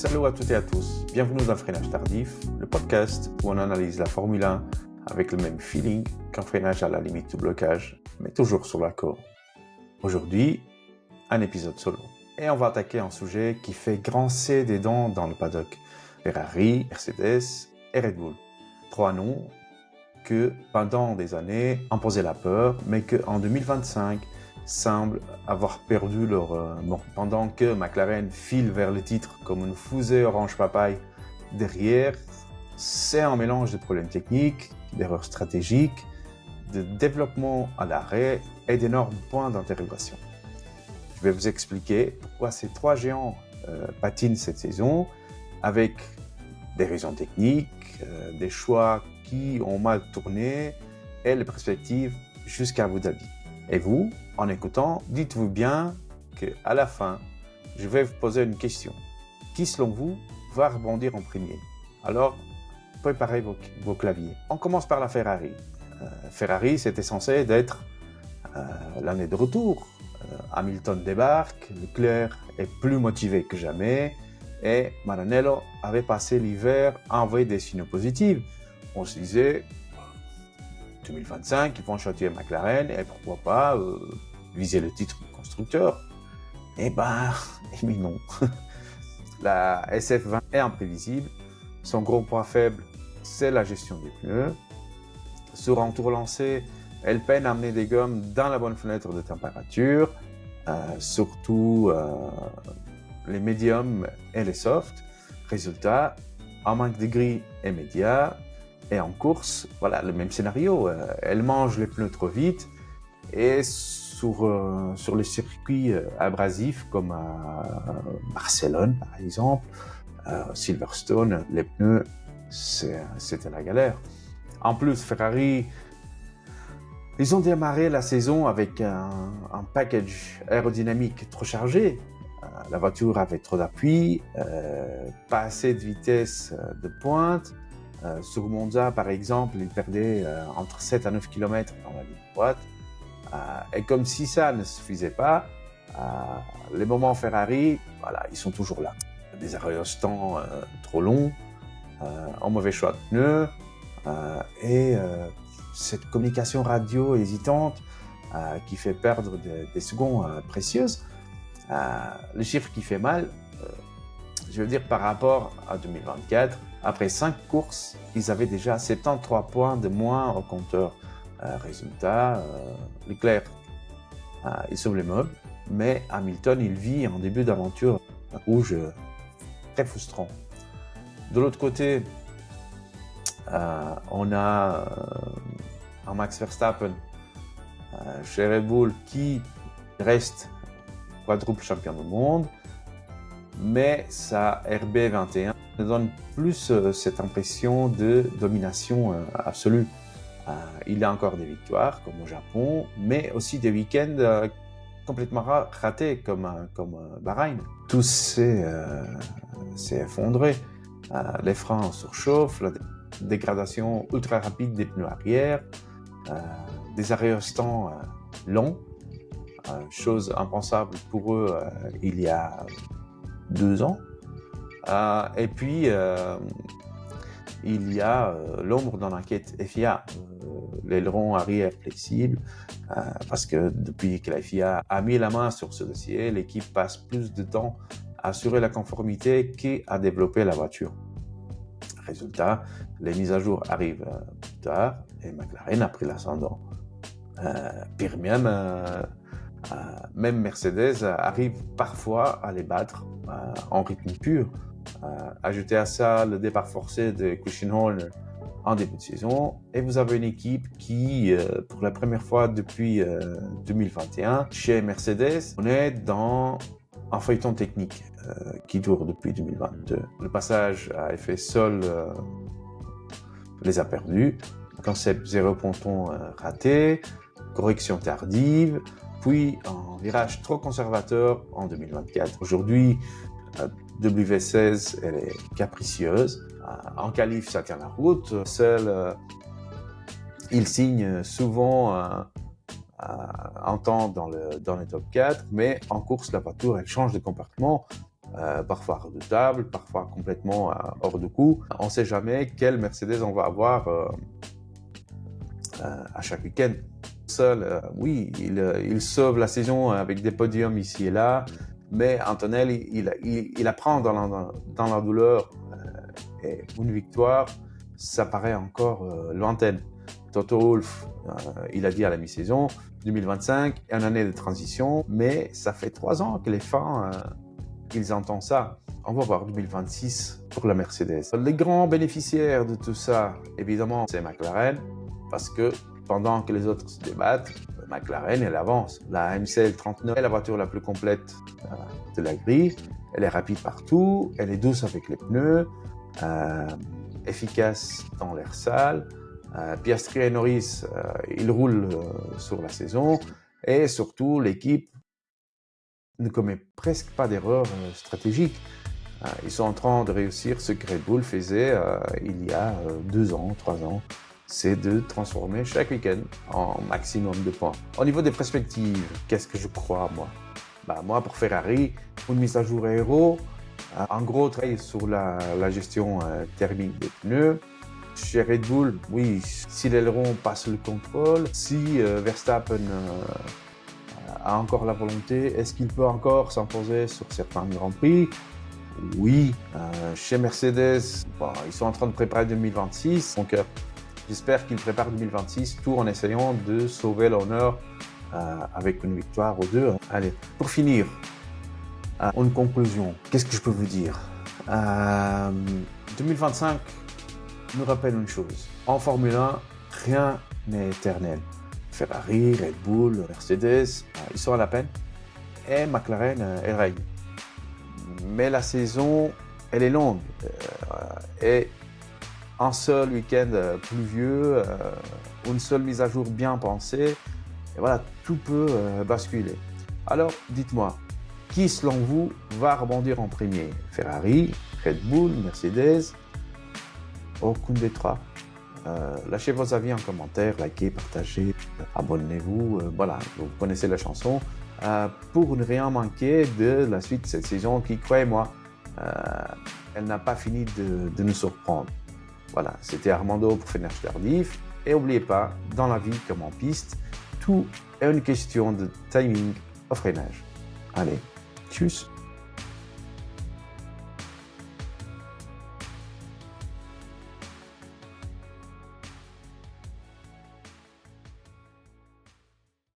Salut à toutes et à tous, bienvenue dans Freinage Tardif, le podcast où on analyse la Formule 1 avec le même feeling qu'un freinage à la limite du blocage, mais toujours sur la corde. Aujourd'hui, un épisode solo. Et on va attaquer un sujet qui fait grincer des dents dans le paddock. Ferrari, Mercedes et Red Bull. Trois noms que pendant des années imposaient la peur, mais qu'en 2025 semblent avoir perdu leur nom. Pendant que McLaren file vers le titre comme une fusée orange papaye derrière, c'est un mélange de problèmes techniques, d'erreurs stratégiques, de développement à l'arrêt et d'énormes points d'interrogation. Je vais vous expliquer pourquoi ces trois géants patinent cette saison avec des raisons techniques, des choix qui ont mal tourné et les perspectives jusqu'à Abu Dhabi. Et vous, en écoutant, dites-vous bien qu'à la fin, je vais vous poser une question. Qui, selon vous, va rebondir en premier? Alors, préparez vos claviers. On commence par la Ferrari. Ferrari, c'était censé être l'année de retour. Hamilton débarque, Leclerc est plus motivé que jamais et Maranello avait passé l'hiver à envoyer des signaux positifs. On se disait, 2025, ils vont châtier McLaren et pourquoi pas viser le titre de constructeur. Mais non. La SF20 est imprévisible. Son gros point faible, c'est la gestion des pneus. Sur un tour lancé, elle peine à amener des gommes dans la bonne fenêtre de température, surtout les médiums et les softs. Résultat, un manque de grille immédiat. Et en course, voilà, le même scénario. Elle mange les pneus trop vite et sur les circuits abrasifs comme à Barcelone, par exemple, Silverstone, les pneus, c'était la galère. En plus, Ferrari, ils ont démarré la saison avec un package aérodynamique trop chargé. La voiture avait trop d'appui, pas assez de vitesse de pointe. Sur Monza, par exemple, il perdait entre 7 à 9 km dans la ligne droite. Et comme si ça ne suffisait pas, les moments Ferrari, voilà, ils sont toujours là. Des arrêts au stand trop longs, un mauvais choix de pneus, et cette communication radio hésitante qui fait perdre des secondes précieuses. Le chiffre qui fait mal, je veux dire par rapport à 2024, après 5 courses, ils avaient déjà 73 points de moins au compteur. Résultat, Leclerc, il sauve les meubles, mais Hamilton, il vit un début d'aventure rouge très frustrant. De l'autre côté, on a un Max Verstappen chez Red Bull qui reste quadruple champion du monde, mais sa RB21 donne plus cette impression de domination absolue. Il a encore des victoires, comme au Japon, mais aussi des week-ends complètement ratés, comme Bahreïn. Tout s'est effondré. Les freins surchauffent, la dégradation ultra rapide des pneus arrière, des arrêts au stand longs, chose impensable pour eux il y a 2 ans. Et puis, il y a l'ombre dans l'enquête FIA, l'aileron arrière flexible, parce que depuis que la FIA a mis la main sur ce dossier, l'équipe passe plus de temps à assurer la conformité qu'à développer la voiture. Résultat, les mises à jour arrivent plus tard et McLaren a pris l'ascendant. Pire même Mercedes arrive parfois à les battre en rythme pur. Ajoutez à ça le départ forcé de Christian Horner en début de saison et vous avez une équipe qui, pour la première fois depuis 2021, chez Mercedes, on est dans un feuilleton technique qui dure depuis 2022. Le passage à effet sol les a perdus, concept zéro ponton raté, correction tardive, puis un virage trop conservateur en 2024. Aujourd'hui, W16, elle est capricieuse. En qualif, ça tient la route. Il signe souvent un temps dans les top 4, mais en course, la voiture, elle change de comportement parfois redoutable, parfois complètement hors de coup. On ne sait jamais quelle Mercedes on va avoir à chaque week-end. Seul, oui, il sauve la saison avec des podiums ici et là, mais Antonelli, il apprend dans la douleur et une victoire, ça paraît encore lointaine. Toto Wolff, il a dit à la mi-saison, 2025 est une année de transition, mais ça fait 3 ans que les fans, ils entendent ça. On va voir 2026 pour la Mercedes. Les grands bénéficiaires de tout ça, évidemment, c'est McLaren, parce que pendant que les autres se débattent, McLaren, elle avance. La MCL 39 est la voiture la plus complète de la grille. Elle est rapide partout, elle est douce avec les pneus, efficace dans l'air sale. Piastri et Norris, ils roulent sur la saison. Et surtout, l'équipe ne commet presque pas d'erreurs stratégiques. Ils sont en train de réussir ce que Red Bull faisait il y a 2 ans, 3 ans. C'est de transformer chaque week-end en maximum de points. Au niveau des perspectives, qu'est-ce que je crois, moi? Moi, pour Ferrari, une mise à jour aéro, en gros, travailler sur la gestion thermique des pneus. Chez Red Bull, oui, si l'aileron passe le contrôle, si Verstappen a encore la volonté, est-ce qu'il peut encore s'imposer sur certains Grands Prix? Oui. Chez Mercedes, ils sont en train de préparer 2026, donc j'espère qu'ils préparent 2026, tout en essayant de sauver l'honneur avec une victoire ou deux. Allez, pour finir, une conclusion. Qu'est-ce que je peux vous dire? 2025 nous rappelle une chose. En Formule 1, rien n'est éternel. Ferrari, Red Bull, Mercedes, ils sont à la peine. Et McLaren, elle règne. Mais la saison, elle est longue. Et un seul week-end pluvieux, une seule mise à jour bien pensée, et voilà, tout peut basculer. Alors, dites-moi, qui selon vous va rebondir en premier? Ferrari, Red Bull, Mercedes? Aucune des trois. Lâchez vos avis en commentaire, likez, partagez, abonnez-vous. Voilà, vous connaissez la chanson. Pour ne rien manquer de la suite de cette saison qui, croyez-moi, elle n'a pas fini de nous surprendre. Voilà, c'était Armando pour Fenech Tardif. Et n'oubliez pas, dans la vie comme en piste, tout est une question de timing au freinage. Allez, tchuss!